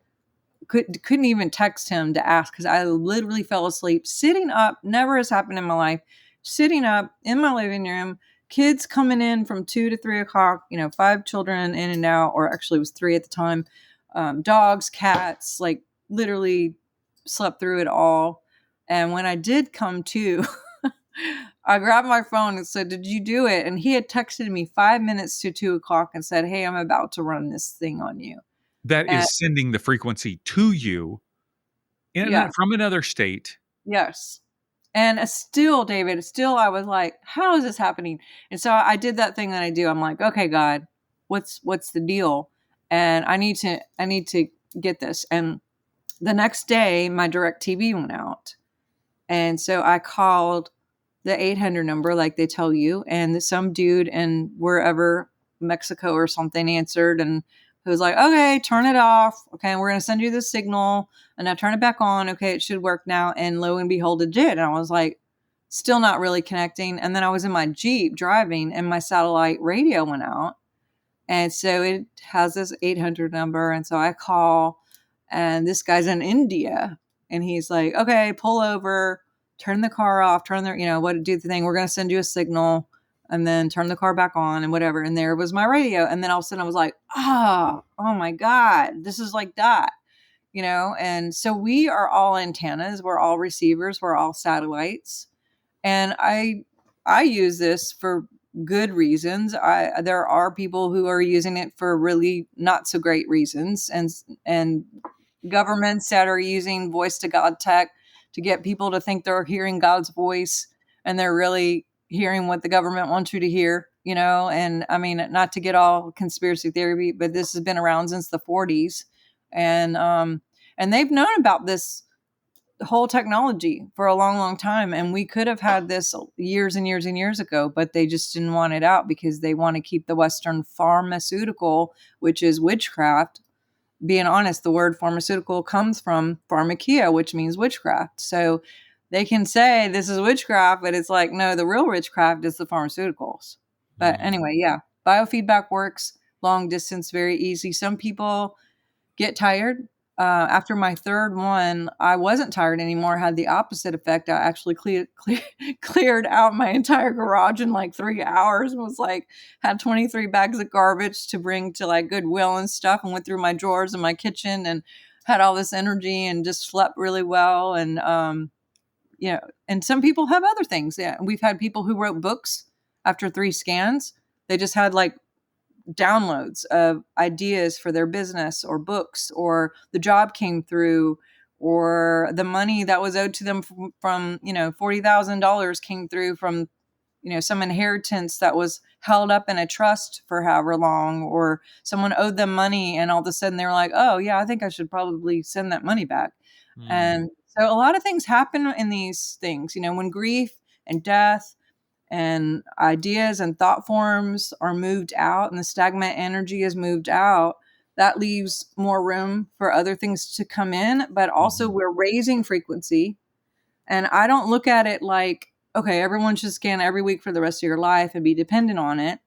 couldn't even text him to ask, because I literally fell asleep sitting up. Never has happened in my life. Sitting up in my living room, kids coming in from 2 to 3 o'clock. 5 children in and out, or actually it was three at the time. Dogs, cats, like literally slept through it all. And when I did come to, I grabbed my phone and said, "Did you do it?" And he had texted me 5 minutes to 2 o'clock and said, "Hey, I'm about to run this thing on you."
That
And
is sending the frequency to you
yeah,
from another state.
yes. And still, David, still, I was like, how is this happening? And so I did that thing that I do. I'm like, okay, God, what's the deal? And I need to get this. And the next day, my direct TV went out. And so I called the 800 number like they tell you, and some dude in wherever, Mexico or something, answered, and he was like, okay, turn it off. Okay, we're going to send you the signal, and I turn it back on. Okay, it should work now. And lo and behold, it did. And I was like, still not really connecting. And then I was in my Jeep driving, and my satellite radio went out. And so it has this 800 number. And so I call, and this guy's in India. And he's like, okay, pull over, turn the car off, do the thing. We're going to send you a signal, and then turn the car back on and whatever. And there was my radio. And then all of a sudden I was like, oh my God, this is like that. And so we are all antennas. We're all receivers. We're all satellites. And I use this for good reasons. There are people who are using it for really not so great reasons, and governments that are using voice to God tech to get people to think they're hearing God's voice, and they're really hearing what the government wants you to hear. And I mean, not to get all conspiracy theory, but this has been around since the 40s. And they've known about this whole technology for a long, long time. And we could have had this years and years and years ago, but they just didn't want it out because they want to keep the Western pharmaceutical, which is witchcraft. Being honest, the word pharmaceutical comes from pharmakia, which means witchcraft. So they can say this is witchcraft, but it's like, no, the real witchcraft is the pharmaceuticals. But
Mm.
anyway, yeah, biofeedback works long distance, very easy. Some people get tired. After my third one, I wasn't tired anymore. Had the opposite effect. I actually cleared out my entire garage in like 3 hours. And was like, had 23 bags of garbage to bring to like Goodwill and stuff, and went through my drawers in my kitchen and had all this energy and just slept really well. And some people have other things. Yeah, we've had people who wrote books after 3 scans. They just had like downloads of ideas for their business or books, or the job came through, or the money that was owed to them from $40,000 came through from some inheritance that was held up in a trust for however long, or someone owed them money and all of a sudden they were like, oh yeah, I think I should probably send that money back.
Mm.
And so a lot of things happen in these things, when grief and death and ideas and thought forms are moved out and the stagnant energy is moved out, that leaves more room for other things to come in. But also,
Mhm.
we're raising frequency. And I don't look at it like, okay, everyone should scan every week for the rest of your life and be dependent on it.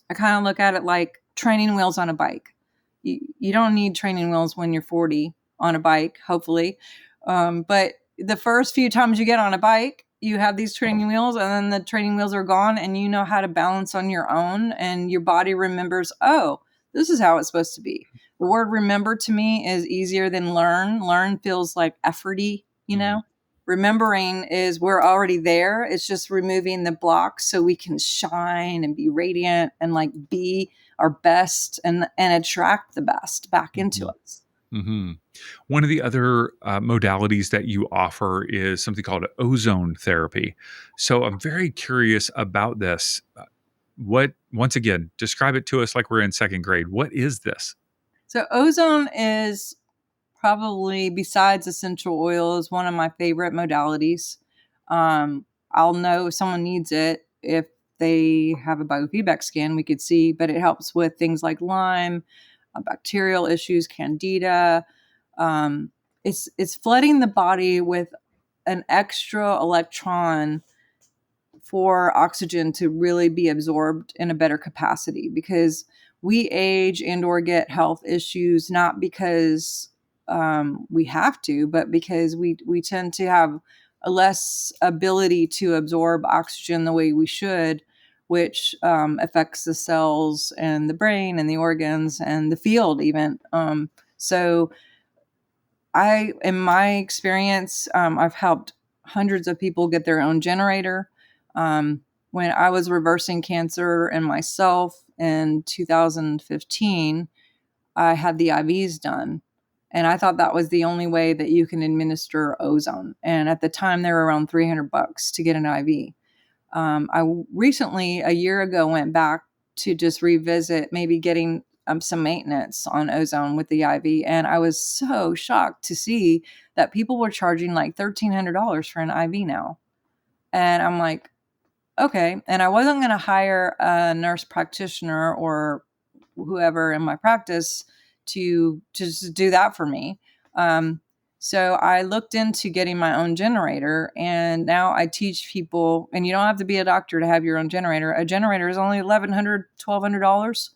I kind of look at it like training wheels on a bike. You don't need training wheels when you're 40 on a bike, hopefully. But the first few times you get on a bike, you have these training wheels, and then the training wheels are gone, and you know how to balance on your own. And your body remembers, oh, this is how it's supposed to be. The word remember to me is easier than learn. Learn feels like efforty,
Mm.
Remembering is we're already there. It's just removing the blocks so we can shine and be radiant and like be our best and attract the best back into
Mhm.
us.
Mhm. One of the other modalities that you offer is something called ozone therapy. So I'm very curious about this. What, once again, describe it to us like we're in second grade. What is this?
So ozone is probably, besides essential oils, one of my favorite modalities. I'll know if someone needs it if they have a biofeedback scan, we could see, but it helps with things like Lyme, bacterial issues, candida. Um, it's flooding the body with an extra electron for oxygen to really be absorbed in a better capacity, because we age and or get health issues not because we have to, but because we tend to have a less ability to absorb oxygen the way we should, which affects the cells and the brain and the organs and the field even. So in my experience, I've helped hundreds of people get their own generator. When I was reversing cancer and myself in 2015, I had the IVs done. And I thought that was the only way that you can administer ozone. And at the time, they were around $300 to get an IV. I recently, a year ago, went back to just revisit maybe getting some maintenance on ozone with the IV. And I was so shocked to see that people were charging like $1,300 for an IV now. And I'm like, okay. And I wasn't going to hire a nurse practitioner or whoever in my practice to just do that for me. Um, so I looked into getting my own generator, and now I teach people. And you don't have to be a doctor to have your own generator. A generator is only $1,100, $1,200,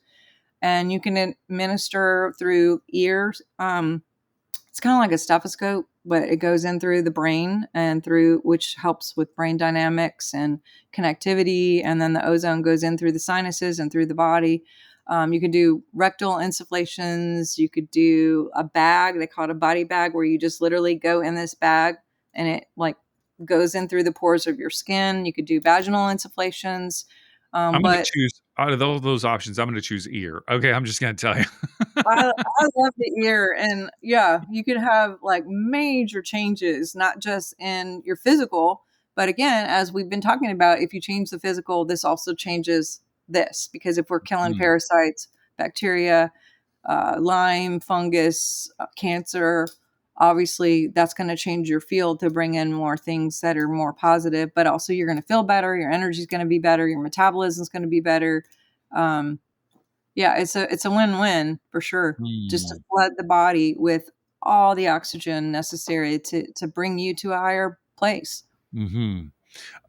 and you can administer through ears. It's kind of like a stethoscope, but it goes in through the brain and through, which helps with brain dynamics and connectivity. And then the ozone goes in through the sinuses and through the body. You could do rectal insufflations. You could do a bag. They call it a body bag, where you just literally go in this bag and it like goes in through the pores of your skin. You could do vaginal insufflations.
I'm going to
But
choose out of all those options. I'm going to choose ear. Okay, I'm just going to tell you.
I love the ear. And yeah, you could have like major changes, not just in your physical, but again, as we've been talking about, if you change the physical, this also changes this, because if we're killing
Mm,
parasites, bacteria, Lyme, fungus, cancer, obviously that's going to change your field to bring in more things that are more positive, but also you're going to feel better, your energy is going to be better, your metabolism is going to be better. Um, yeah, it's a win-win for sure. Just to
mm,
flood the body with all the oxygen necessary to bring you to a higher place.
mhm.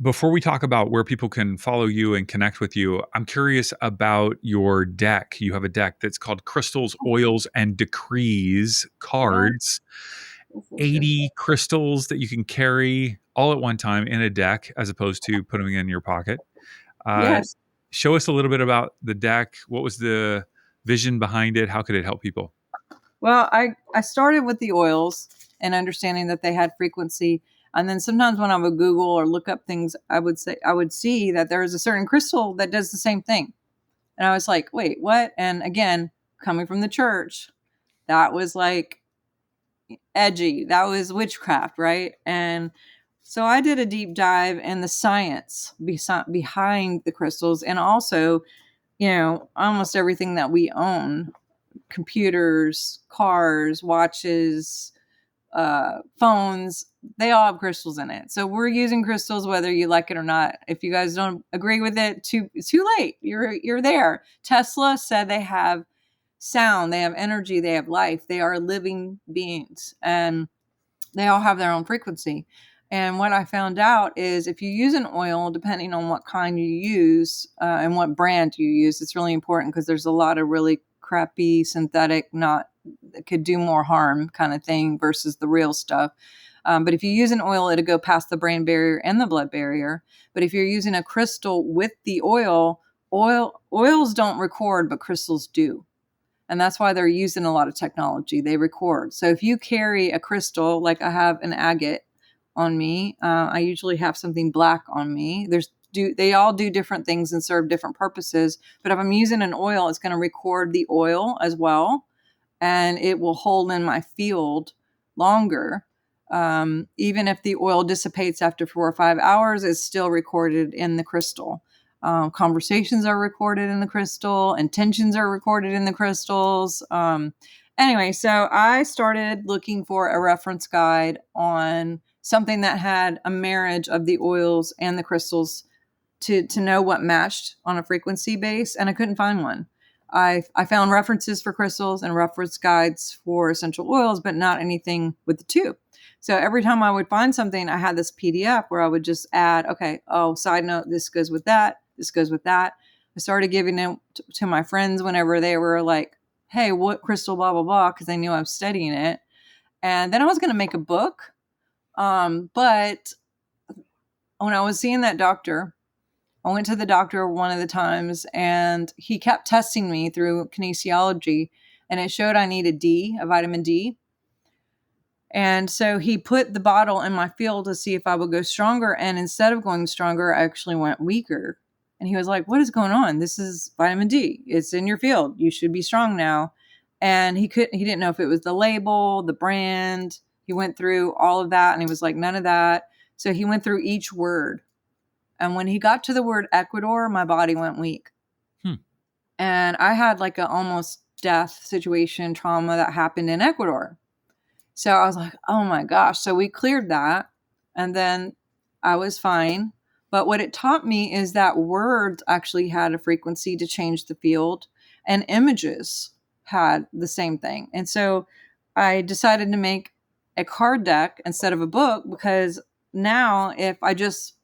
Before we talk about where people can follow you and connect with you, I'm curious about your deck. You have a deck that's called Crystals, Oils, and Decrees
Yes,
cards.
yes, yes, yes,
80 crystals that you can carry all at one time in a deck as opposed to putting them in your pocket. Uh,
yes.
Show us a little bit about the deck. What was the vision behind it? How could it help people?
Well, I started with the oils and understanding that they had frequency, and then sometimes when I would Google or look up things, I would see that there is a certain crystal that does the same thing. And I was like, wait, what? And again, coming from the church, that was like edgy. That was witchcraft, right? And so I did a deep dive in the science behind the crystals, and also, almost everything that we own: computers, cars, watches, phones, they all have crystals in it. So we're using crystals whether you like it or not. If you guys don't agree with it, too late. You're there. Tesla said they have sound, they have energy, they have life. They are living beings, and they all have their own frequency. And what I found out is if you use an oil, depending on what kind you use and what brand you use, it's really important, because there's a lot of really crappy synthetic, not that could do more harm kind of thing versus the real stuff. But if you use an oil, it'll go past the brain barrier and the blood barrier. But if you're using a crystal with the oils don't record, but crystals do. And that's why they're using a lot of technology. They record. So if you carry a crystal, like I have an agate on me, I usually have something black on me. They all do different things and serve different purposes. But if I'm using an oil, it's going to record the oil as well, and it will hold in my field longer. Even if the oil dissipates after 4 or 5 hours, it's still recorded in the crystal. Conversations are recorded in the crystal, intentions are recorded in the crystals. Anyway, so I started looking for a reference guide on something that had a marriage of the oils and the crystals to know what matched on a frequency base, and I couldn't find one. I found references for crystals and reference guides for essential oils, but not anything with the two. So every time I would find something, I had this PDF where I would just add, okay, oh, side note, this goes with that. This goes with that. I started giving it to my friends whenever they were like, hey, what crystal, blah, blah, blah, because they knew I was studying it. And then I was going to make a book. But when I was seeing that doctor, I went to the doctor one of the times, and he kept testing me through kinesiology, and it showed I needed a vitamin D. And so he put the bottle in my field to see if I would go stronger. And instead of going stronger, I actually went weaker. And he was like, what is going on? This is vitamin D. It's in your field. You should be strong now. And he didn't know if it was the label, the brand. He went through all of that, and he was like, none of that. So he went through each word. And when he got to the word Ecuador, my body went weak. And I had like a almost death situation, trauma that happened in Ecuador. So I was like, oh my gosh. So we cleared that, and then I was fine. But what it taught me is that words actually had a frequency to change the field, and images had the same thing. And so I decided to make a card deck instead of a book, because now if I just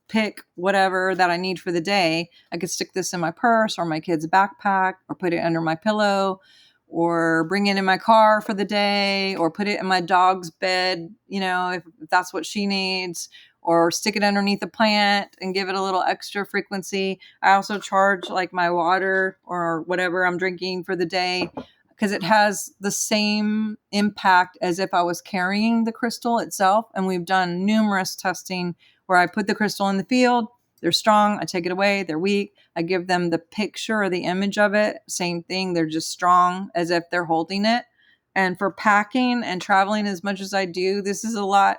pick whatever that I need for the day, I could stick this in my purse or my kid's backpack, or put it under my pillow, or bring it in my car for the day, or put it in my dog's bed, if that's what she needs, or stick it underneath a plant and give it a little extra frequency. I also charge like my water or whatever I'm drinking for the day, because it has the same impact as if I was carrying the crystal itself. And we've done numerous testing where I put the crystal in the field. They're strong. I take it away. They're weak. I give them the picture or the image of it. Same thing. They're just strong as if they're holding it. And for packing and traveling as much as I do, this is a lot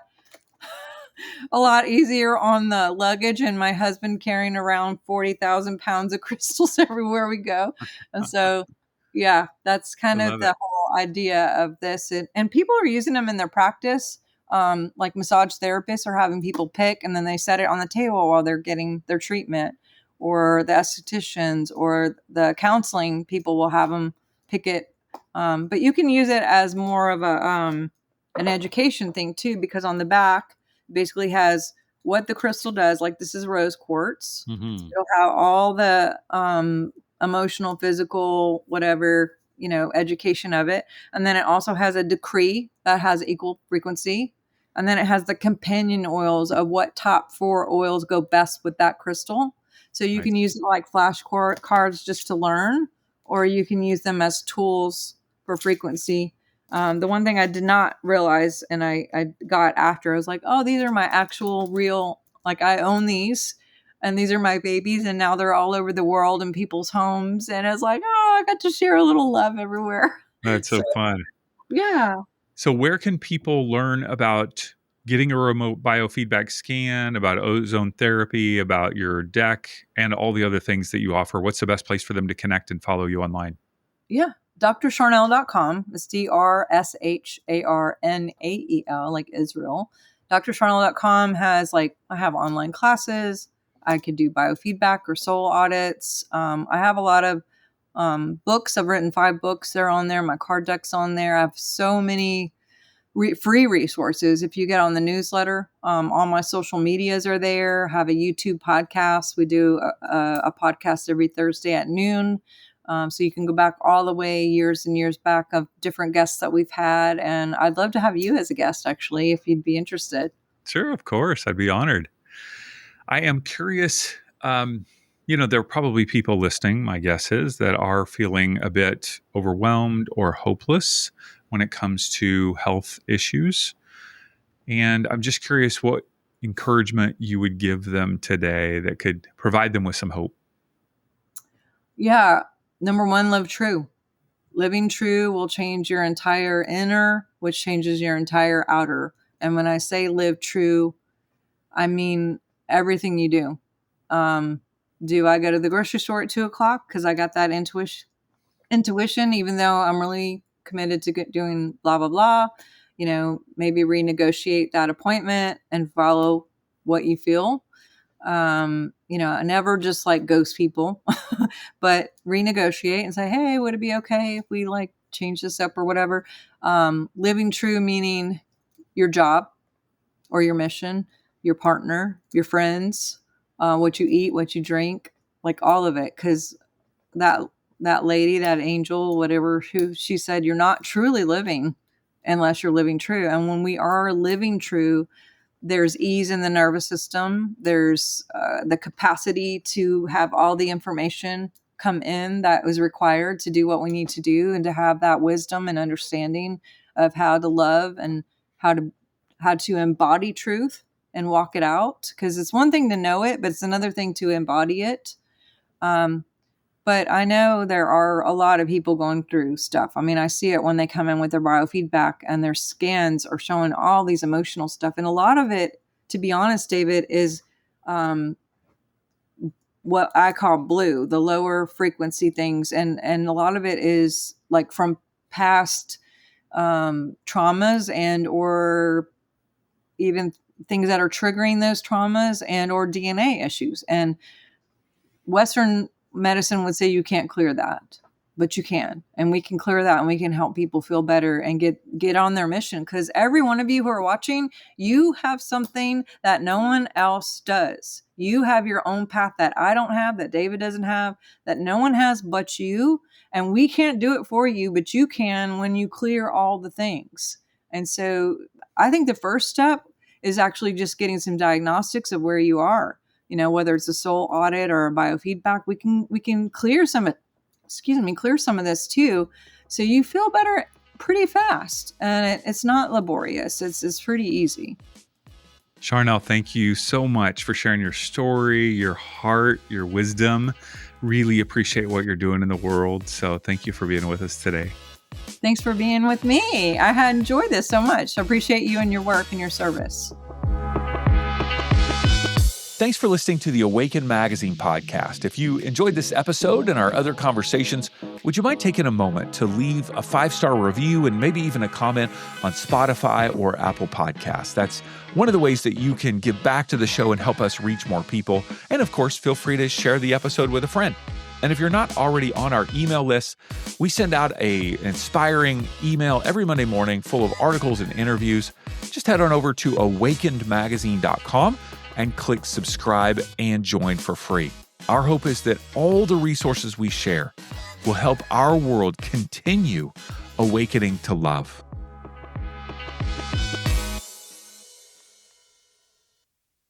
easier on the luggage, and my husband carrying around 40,000 pounds of crystals everywhere we go. And so, yeah, that's
I
kind of
love it.
the whole idea of this. And people are using them in their practice. Like massage therapists are having people pick, and then they set it on the table while they're getting their treatment, or the estheticians or the counseling people will have them pick it. But you can use it as more of an education thing too, because on the back basically has what the crystal does. Like, this is rose quartz.
Mm-hmm.
It'll have all the emotional, physical, whatever, education of it. And then it also has a decree that has equal frequency. And then it has the companion oils of what top 4 oils go best with that crystal. So you
Right.
can use it like flashcards just to learn, or you can use them as tools for frequency. The one thing I did not realize, and I got after, I was like, oh, these are my actual real, like I own these. And these are my babies, and now they're all over the world in people's homes. And it's like, oh, I got to share a little love everywhere.
That's
So,
so fun.
yeah.
So where can people learn about getting a remote biofeedback scan, about ozone therapy, about your deck, and all the other things that you offer? What's the best place for them to connect and follow you online?
Yeah. DrSharnael.com. It's DrSharnael, like Israel. DrSharnael.com has I have online classes. I could do biofeedback or soul audits. I have a lot of books. I've written 5 books. They're on there. My card deck's on there. I have so many free resources. If you get on the newsletter, all my social medias are there. Have a YouTube podcast. We do a podcast every Thursday at noon. So you can go back all the way years and years back of different guests that we've had. And I'd love to have you as a guest, actually, if you'd be interested.
Sure, of course. I'd be honored. I am curious. There are probably people listening, my guess is, that are feeling a bit overwhelmed or hopeless when it comes to health issues. And I'm just curious what encouragement you would give them today that could provide them with some hope.
Yeah. Number 1, live true. Living true will change your entire inner, which changes your entire outer. And when I say live true, I mean everything you do. Do I go to the grocery store at 2:00 because I got that intuition, even though I'm really committed to doing blah, blah, blah? Maybe renegotiate that appointment and follow what you feel. I never just ghost people, but renegotiate and say, hey, would it be okay if we change this up or whatever? Living true, meaning your job or your mission, your partner, your friends, what you eat, what you drink, all of it. Cause that lady, that angel, whatever, who she said, you're not truly living unless you're living true. And when we are living true, there's ease in the nervous system. There's the capacity to have all the information come in that was required to do what we need to do, and to have that wisdom and understanding of how to love and how to embody truth and walk it out. Because it's one thing to know it, but it's another thing to embody it. But I know there are a lot of people going through stuff. I mean, I see it when they come in with their biofeedback and their scans are showing all these emotional stuff. And a lot of it, to be honest, David, is what I call blue, the lower frequency things. And a lot of it is from past traumas and or even things that are triggering those traumas and or DNA issues. And Western medicine would say you can't clear that, but you can, and we can clear that, and we can help people feel better and get on their mission. Because every one of you who are watching, you have something that no one else does. You have your own path that I don't have, that David doesn't have, that no one has but you. And we can't do it for you, but you can when you clear all the things. And so I think the first step is actually just getting some diagnostics of where you are. Whether it's a soul audit or a biofeedback, we can clear some of this too. So you feel better pretty fast, and it's not laborious. It's pretty easy.
Sharnael, thank you so much for sharing your story, your heart, your wisdom. Really appreciate what you're doing in the world. So thank you for being with us today.
Thanks for being with me. I had enjoyed this so much. I appreciate you and your work and your service.
Thanks for listening to the Awaken Magazine podcast. If you enjoyed this episode and our other conversations, would you mind taking a moment to leave a 5-star review and maybe even a comment on Spotify or Apple Podcasts? That's one of the ways that you can give back to the show and help us reach more people. And of course, feel free to share the episode with a friend. And if you're not already on our email list, we send out an inspiring email every Monday morning full of articles and interviews. Just head on over to awakenedmagazine.com and click subscribe and join for free. Our hope is that all the resources we share will help our world continue awakening to love.